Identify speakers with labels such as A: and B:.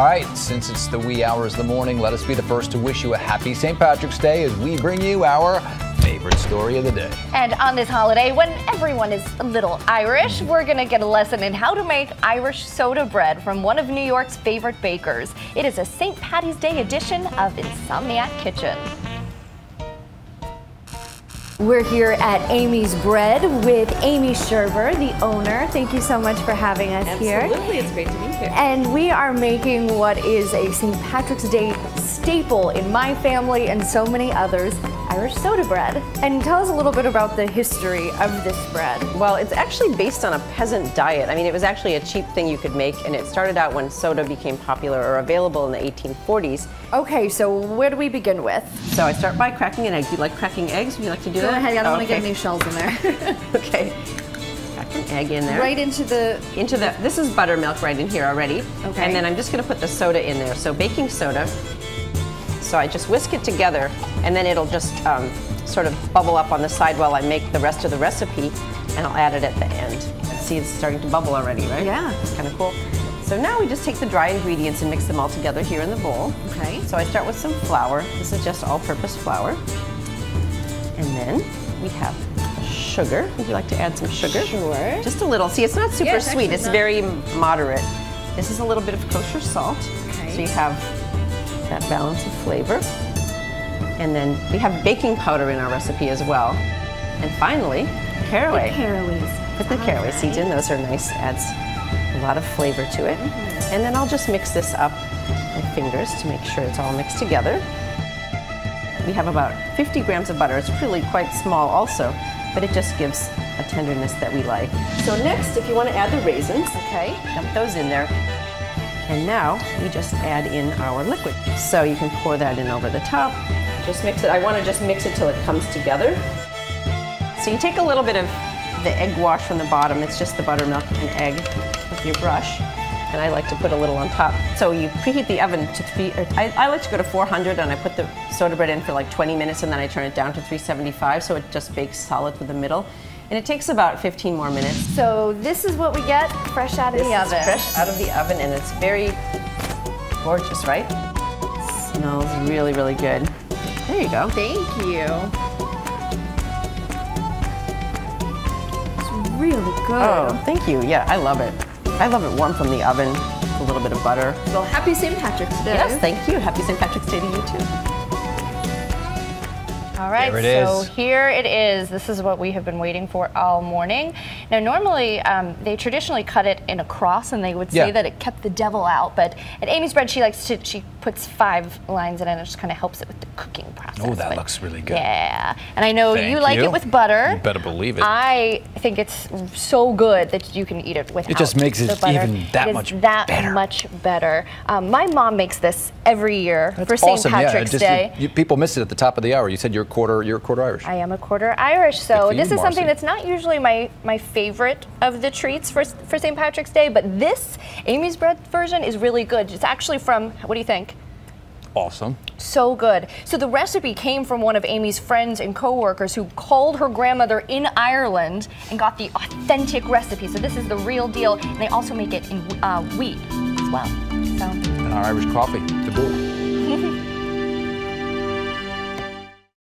A: All right, since it's the wee hours of the morning, let us be the first to wish you a happy St. Patrick's Day as we bring you our favorite story of the day.
B: And on this holiday, when everyone is a little Irish, we're gonna get a lesson in how to make Irish soda bread from one of New York's favorite bakers. It is a St. Patty's Day edition of Insomniac Kitchen. We're here at Amy's Bread with Amy Sherber, the owner. Thank you so much for having us here.
C: Absolutely, it's great to be here.
B: And we are making what is a St. Patrick's Day staple in my family and so many others, Irish soda bread. And tell us a little bit about the history of this bread.
C: Well, it's actually based on a peasant diet. I mean, it was actually a cheap thing you could make, and it started out when soda became popular or available in the 1840s.
B: Okay, so where do we begin with?
C: So I start by cracking an egg. Do you like cracking eggs? Would you like to do that?
B: Go ahead, I don't want to get any shells in there.
C: Okay. Crack an egg in there.
B: Right into the...
C: This is buttermilk right in here already.
B: Okay.
C: And then I'm just going to put the soda in there. So baking soda. So I just whisk it together, and then it'll just sort of bubble up on the side while I make the rest of the recipe, and I'll add it at the end. See, it's starting to bubble already, right?
B: Yeah.
C: It's kind of cool. So now we just take the dry ingredients and mix them all together here in the bowl.
B: Okay.
C: So I start with some flour. This is just all-purpose flour. And then we have sugar. Would you like to add some sugar?
B: Sure.
C: Just a little. See, it's not super sweet. It's very moderate. This is a little bit of kosher salt.
B: Okay.
C: So you have that balance of flavor. And then we have baking powder in our recipe as well. And finally, caraway.
B: The caraways.
C: Put the caraway seeds in. Those are nice. Adds a lot of flavor to it. And then I'll just mix this up with fingers to make sure it's all mixed together. We have about 50 grams of butter. It's really quite small also, but it just gives a tenderness that we like. So next, if you want to add the raisins, okay, dump those in there. And now we just add in our liquid. So you can pour that in over the top. Just mix it. I want to just mix it till it comes together. So you take a little bit of the egg wash from the bottom. It's just the buttermilk and egg with your brush. And I like to put a little on top. So you preheat the oven to I like to go to 400, and I put the soda bread in for like 20 minutes, and then I turn it down to 375, so it just bakes solid through the middle. And it takes about 15 more minutes.
B: So this is what we get fresh out of the oven.
C: This is fresh out of the oven, and it's very gorgeous, right? Smells really, really good. There you go.
B: Thank you. It's really good.
C: Oh, thank you. Yeah, I love it. I love it warm from the oven, with a little bit of butter.
B: Well, happy St. Patrick's Day.
C: Yes, thank you. Happy St. Patrick's Day to you too.
B: All right,
A: There it
B: so
A: is.
B: here it is. This is what we have been waiting for all morning. Now, normally they traditionally cut it in a cross, and they would say that it kept the devil out. But at Amy's Bread, she puts 5 lines in it, and it just kind of helps it with the cooking process.
A: Oh, that looks really good.
B: Yeah, and I know you like
A: you.
B: it with butter.
A: You better believe it.
B: I think it's so good that you can eat it without.
A: It just makes it
B: the butter.
A: even that much better.
B: Much better. My mom makes this every year for St.
A: Awesome.
B: Patrick's Day.
A: People missed it at the top of the hour. You said you're a quarter Irish.
B: I am a quarter Irish, so
A: Good for
B: this
A: you,
B: is something
A: Marci.
B: that's not usually my favorite of the treats for St. Patrick's Day, but this Amy's Bread version is really good. It's actually from, what do you think?
A: Awesome.
B: So good. So the recipe came from one of Amy's friends and co-workers who called her grandmother in Ireland and got the authentic recipe. So this is the real deal, and they also make it in wheat as well. So.
A: And our Irish coffee to boot.